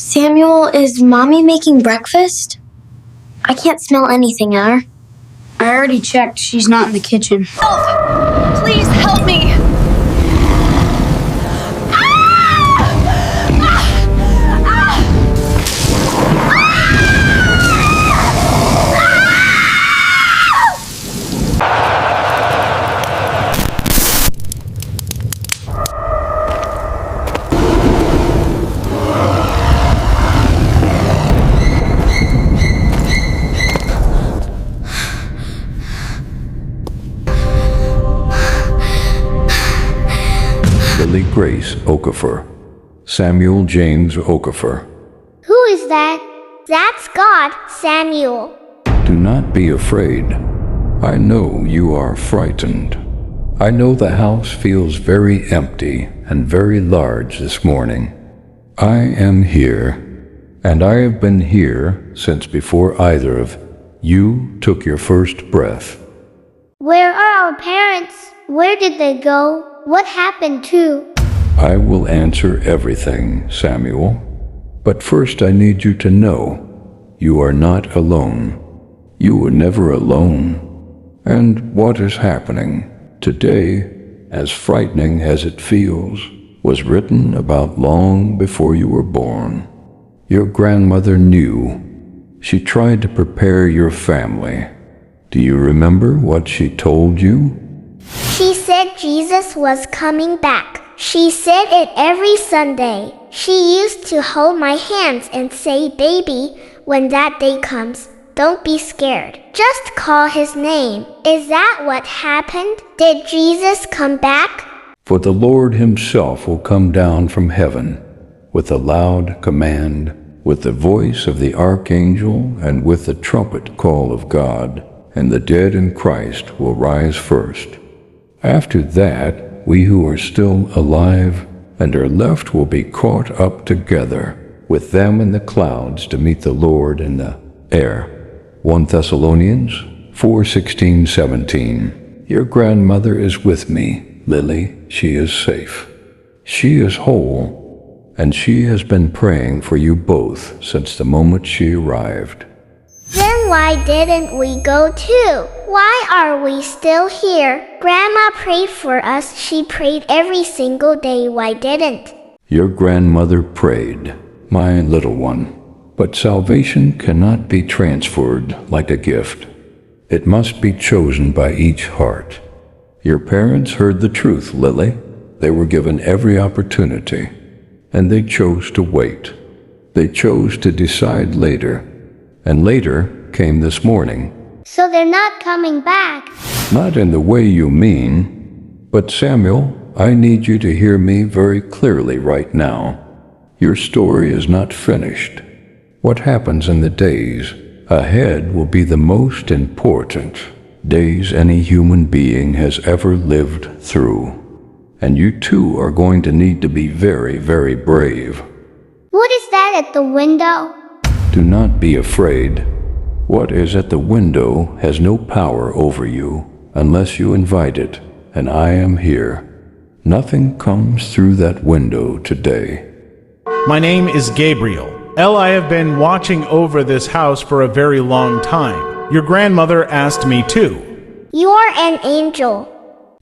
Samuel, is Mommy making breakfast? I can't smell anything in her. I already checked. She's not in the kitchen. Help! Please help me! Lily Grace Okafor, Samuel James Okafor. Who is that? That's God, Samuel. Do not be afraid. I know you are frightened. I know the house feels very empty and very large this morning. I am here, and I have been here since before either of you took your first breath. Where are our parents? Where did they go? What happened to? I will answer everything, Samuel. But first I need you to know you are not alone. You were never alone. And what is happening today, as frightening as it feels, was written about long before you were born. Your grandmother knew. She tried to prepare your family. Do you remember what she told you? She said Jesus was coming back. She said it every Sunday. She used to hold my hands and say, "Baby, when that day comes, don't be scared. Just call his name." Is that what happened? Did Jesus come back? For the Lord himself will come down from heaven with a loud command, with the voice of the archangel, and with the trumpet call of God, and the dead in Christ will rise first. After that, we who are still alive and are left will be caught up together with them in the clouds to meet the Lord in the air. 1 Thessalonians 4:16-17. Your grandmother is with me, Lily. She is safe. She is whole, and she has been praying for you both since the moment she arrived. Then why didn't we go too? Why are we still here? Grandma prayed for us. She prayed every single day. Why didn't? Your grandmother prayed, my little one. But salvation cannot be transferred like a gift. It must be chosen by each heart. Your parents heard the truth, Lily. They were given every opportunity, and they chose to wait. They chose to decide later. And later came this morning. So they're not coming back. Not in the way you mean, but Samuel, I need you to hear me very clearly right now. Your story is not finished. What happens in the days ahead will be the most important days any human being has ever lived through. And you too are going to need to be very, very brave. What is that at the window? Do not be afraid. What is at the window has no power over you unless you invite it, and I am here. Nothing comes through that window today. My name is Gabriel. I have been watching over this house for a very long time. Your grandmother asked me too. You're an angel.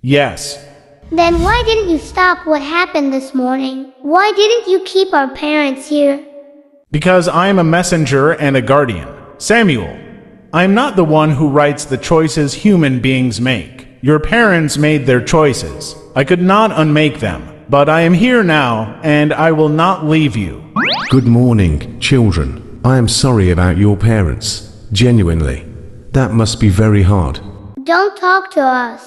Yes. Then why didn't you stop what happened this morning? Why didn't you keep our parents here? Because I am a messenger and a guardian. Samuel, I am not the one who writes the choices human beings make. Your parents made their choices. I could not unmake them. But I am here now, and I will not leave you. Good morning, children. I am sorry about your parents. Genuinely. That must be very hard. Don't talk to us.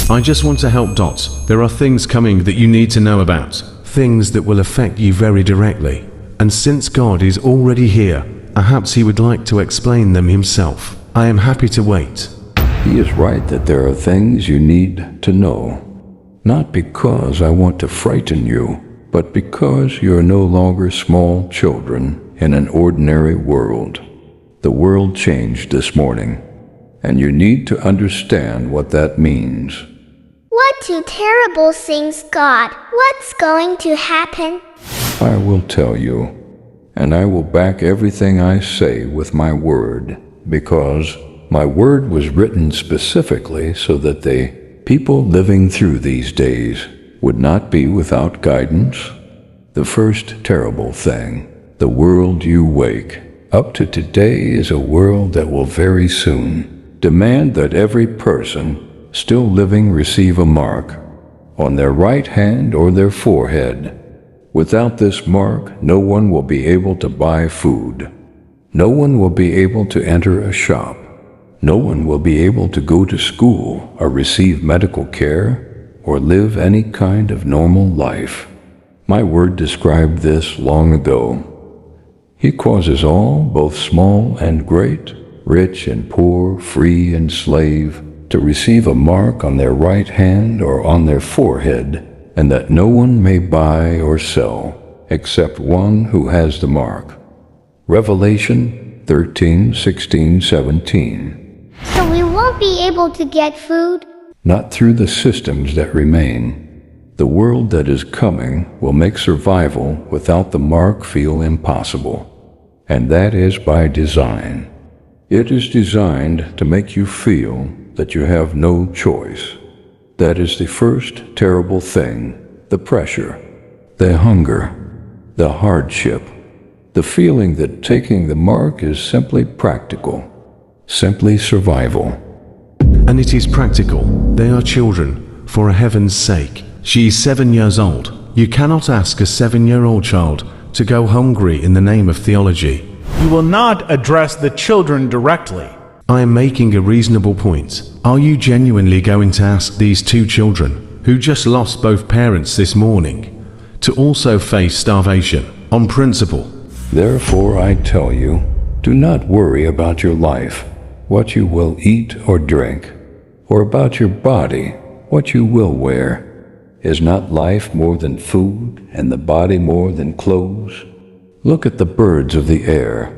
I just want to help Dot. There are things coming that you need to know about. Things that will affect you very directly. And since God is already here, perhaps he would like to explain them himself. I am happy to wait. He is right that there are things you need to know. Not because I want to frighten you, but because you are no longer small children in an ordinary world. The world changed this morning, and you need to understand what that means. What two terrible things, God? What's going to happen? I will tell you, and I will back everything I say with my word, because my word was written specifically so that the people living through these days would not be without guidance. The first terrible thing, the world you wake up to today, is a world that will very soon demand that every person still living receive a mark on their right hand or their forehead. Without this mark, no one will be able to buy food. No one will be able to enter a shop. No one will be able to go to school or receive medical care or live any kind of normal life. My word described this long ago. He causes all, both small and great, rich and poor, free and slave, to receive a mark on their right hand or on their forehead, and that no one may buy or sell except one who has the mark. Revelation 13, 16, 17. So we won't be able to get food? Not through the systems that remain. The world that is coming will make survival without the mark feel impossible. And that is by design. It is designed to make you feel that you have no choice. That is the first terrible thing, the pressure, the hunger, the hardship, the feeling that taking the mark is simply practical, simply survival. And it is practical. They are children, for heaven's sake. She is 7 years old. You cannot ask a 7-year-old child to go hungry in the name of theology. You will not address the children directly. I am making a reasonable point. Are you genuinely going to ask these 2 children, who just lost both parents this morning, to also face starvation, on principle? Therefore I tell you, do not worry about your life, what you will eat or drink, or about your body, what you will wear. Is not life more than food, and the body more than clothes? Look at the birds of the air.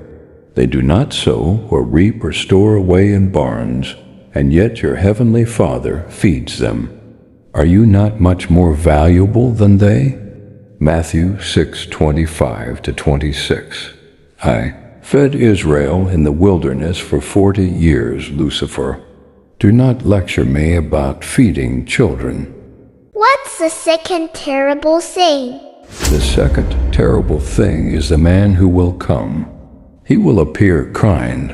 They do not sow or reap or store away in barns, and yet your heavenly Father feeds them. Are you not much more valuable than they? Matthew 6:25-26. I fed Israel in the wilderness for 40 years, Lucifer. Do not lecture me about feeding children. What's the second terrible thing? The second terrible thing is the man who will come. He will appear kind.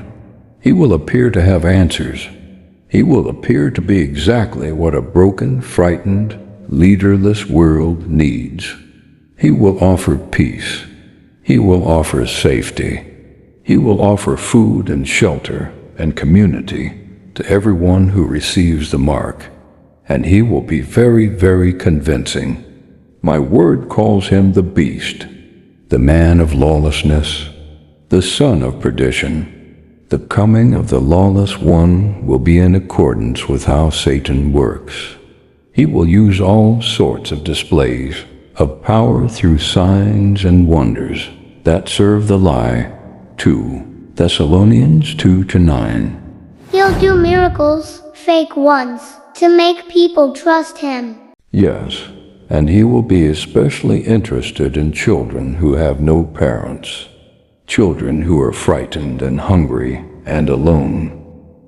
He will appear to have answers. He will appear to be exactly what a broken, frightened, leaderless world needs. He will offer peace. He will offer safety. He will offer food and shelter and community to everyone who receives the mark. And he will be very, very convincing. My word calls him the beast, the man of lawlessness, the son of perdition. The coming of the lawless one will be in accordance with how Satan works. He will use all sorts of displays of power through signs and wonders that serve the lie. 2 Thessalonians 2-9. He'll do miracles, fake ones, to make people trust him. Yes, and he will be especially interested in children who have no parents, children who are frightened and hungry and alone.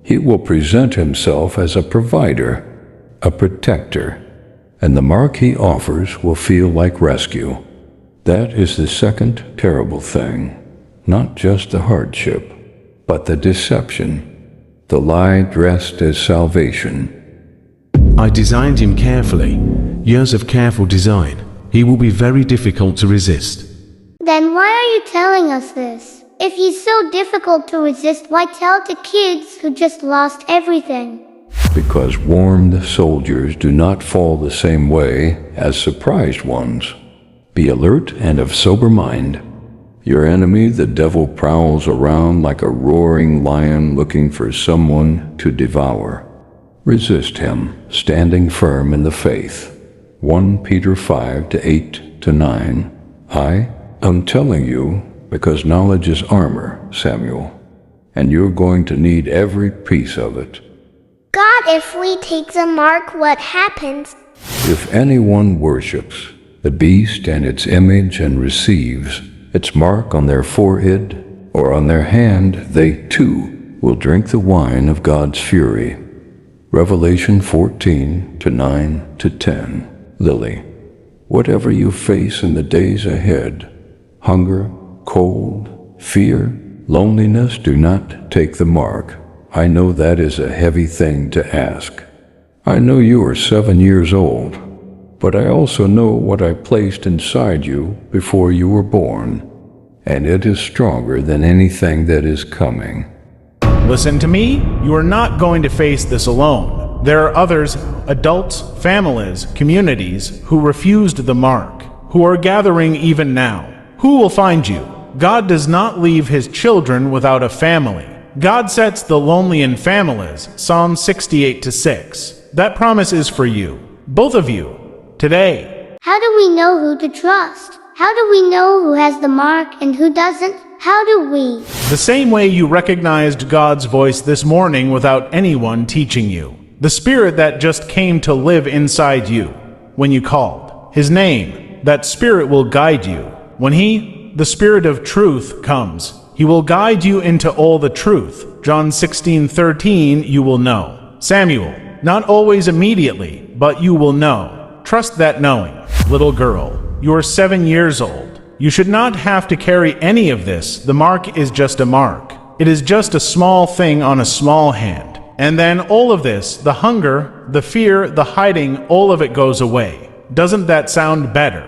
He will present himself as a provider, a protector, and the mark he offers will feel like rescue. That is the second terrible thing, not just the hardship, but the deception, the lie dressed as salvation. I designed him carefully. Years of careful design. He will be very difficult to resist. Then why are you telling us this? If he's so difficult to resist, why tell to kids who just lost everything? Because warned soldiers do not fall the same way as surprised ones. Be alert and of sober mind. Your enemy, the devil, prowls around like a roaring lion looking for someone to devour. Resist him, standing firm in the faith. 1 Peter 5:8-9. I am telling you because knowledge is armor, Samuel, and you're going to need every piece of it. God, if we take the mark, what happens? If anyone worships the beast and its image and receives its mark on their forehead or on their hand, they too will drink the wine of God's fury. Revelation 14:9-10. Lily, whatever you face in the days ahead, hunger, cold, fear, loneliness, do not take the mark. I know that is a heavy thing to ask. I know you are 7 years old, but I also know what I placed inside you before you were born, and it is stronger than anything that is coming. Listen to me, you are not going to face this alone. There are others, adults, families, communities, who refused the mark, who are gathering even now. Who will find you? God does not leave his children without a family. God sets the lonely in families, Psalm 68:6. That promise is for you, both of you, today. How do we know who to trust? How do we know who has the mark and who doesn't? How do we? The same way you recognized God's voice this morning without anyone teaching you. The Spirit that just came to live inside you when you called his name, that Spirit will guide you. When he, the Spirit of truth, comes, he will guide you into all the truth. John 16:13, you will know. Samuel, not always immediately, but you will know. Trust that knowing. Little girl, you are 7 years old. You should not have to carry any of this. The mark is just a mark. It is just a small thing on a small hand. And then all of this, the hunger, the fear, the hiding, all of it goes away. Doesn't that sound better?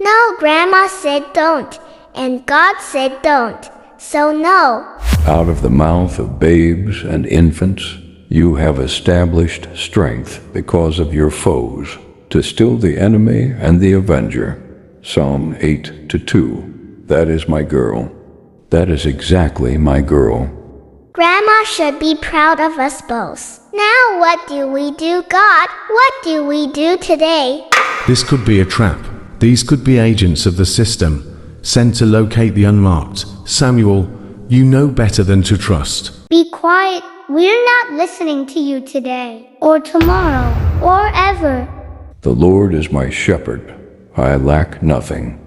No, Grandma said don't, and God said don't, so no. Out of the mouth of babes and infants, you have established strength because of your foes, to still the enemy and the avenger. Psalm 8:2. That is my girl. That is exactly my girl. Grandma should be proud of us both. Now what do we do, God? What do we do today? This could be a trap. These could be agents of the system, sent to locate the unmarked. Samuel, you know better than to trust. Be quiet. We're not listening to you today, or tomorrow, or ever. The Lord is my shepherd. I lack nothing.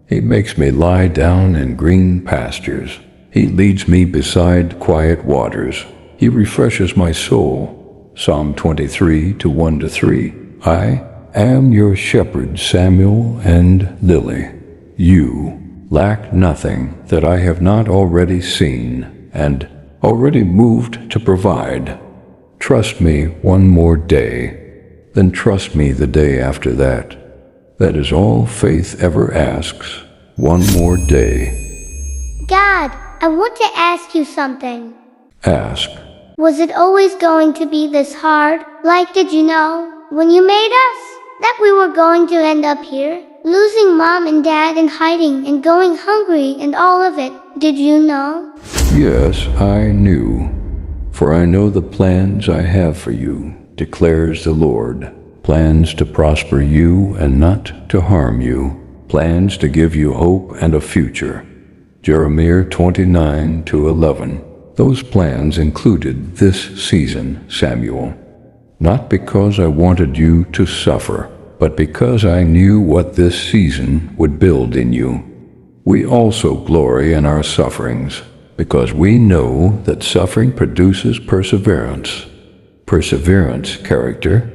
He makes me lie down in green pastures. He leads me beside quiet waters. He refreshes my soul. Psalm 23:1-3. I am your shepherd, Samuel and Lily. You lack nothing that I have not already seen and already moved to provide. Trust me one more day, then trust me the day after that. That is all faith ever asks. One more day. God, I want to ask you something. Ask. Was it always going to be this hard? Like, did you know, when you made us, that we were going to end up here? Losing Mom and Dad and hiding and going hungry and all of it. Did you know? Yes, I knew. For I know the plans I have for you, declares the Lord. Plans to prosper you and not to harm you. Plans to give you hope and a future. Jeremiah 29:11. Those plans included this season, Samuel. Not because I wanted you to suffer, but because I knew what this season would build in you. We also glory in our sufferings, because we know that suffering produces perseverance. Perseverance, character,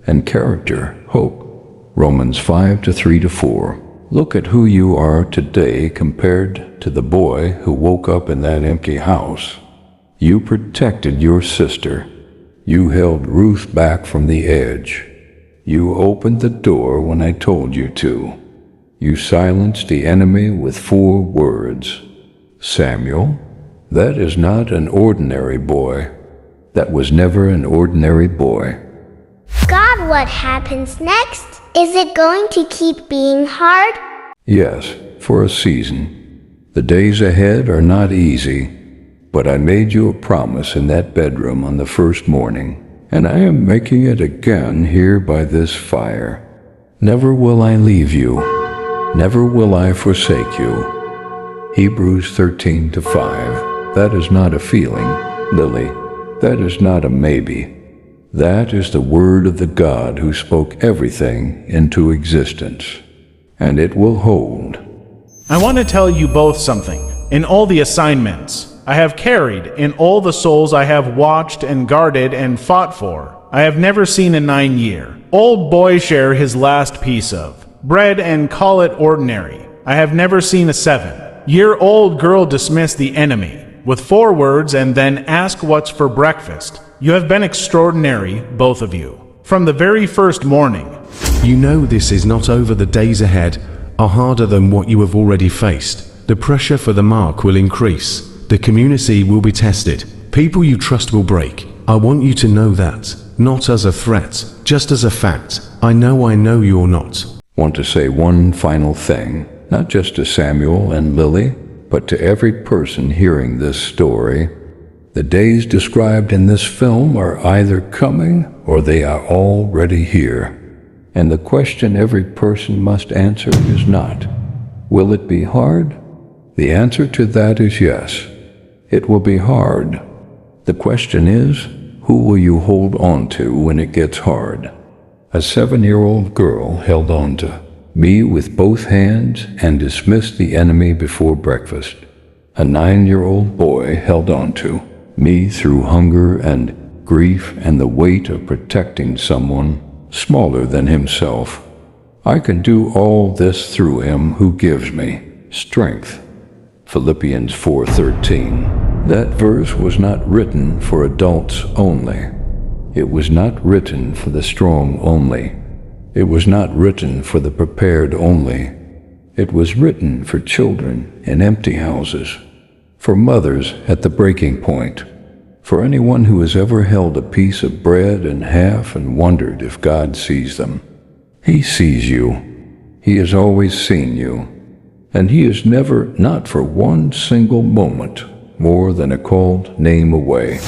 and character, hope. Romans 5:3-4. Look at who you are today compared to the boy who woke up in that empty house. You protected your sister. You held Ruth back from the edge. You opened the door when I told you to. You silenced the enemy with 4 words. Samuel, that is not an ordinary boy. That was never an ordinary boy. God, what happens next? Is it going to keep being hard? Yes, for a season. The days ahead are not easy, but I made you a promise in that bedroom on the first morning, and I am making it again here by this fire. Never will I leave you. Never will I forsake you. Hebrews 13:5. That is not a feeling, Lily. That is not a maybe. That is the word of the God who spoke everything into existence, and it will hold. I want to tell you both something. In all the assignments I have carried, in all the souls I have watched and guarded and fought for, I have never seen a 9-year-old boy share his last piece of bread and call it ordinary. I have never seen a 7-year-old girl dismiss the enemy with 4 words and then ask what's for breakfast. You have been extraordinary, both of you, from the very first morning. You know this is not over. The days ahead are harder than what you have already faced. The pressure for the mark will increase. The community will be tested. People you trust will break. I want you to know that, not as a threat, just as a fact. I know you're not. Want to say one final thing, not just to Samuel and Lily, but to every person hearing this story. The days described in this film are either coming or they are already here. And the question every person must answer is not, will it be hard? The answer to that is yes. It will be hard. The question is, who will you hold on to when it gets hard? A 7-year-old girl held on to me with both hands and dismissed the enemy before breakfast. A 9-year-old boy held on to me through hunger and grief and the weight of protecting someone smaller than himself. I can do all this through him who gives me strength. Philippians 4:13. That verse was not written for adults only. It was not written for the strong only. It was not written for the prepared only. It was written for children in empty houses, for mothers at the breaking point, for anyone who has ever held a piece of bread in half and wondered if God sees them. He sees you. He has always seen you. And he is never, not for one single moment, more than a called name away.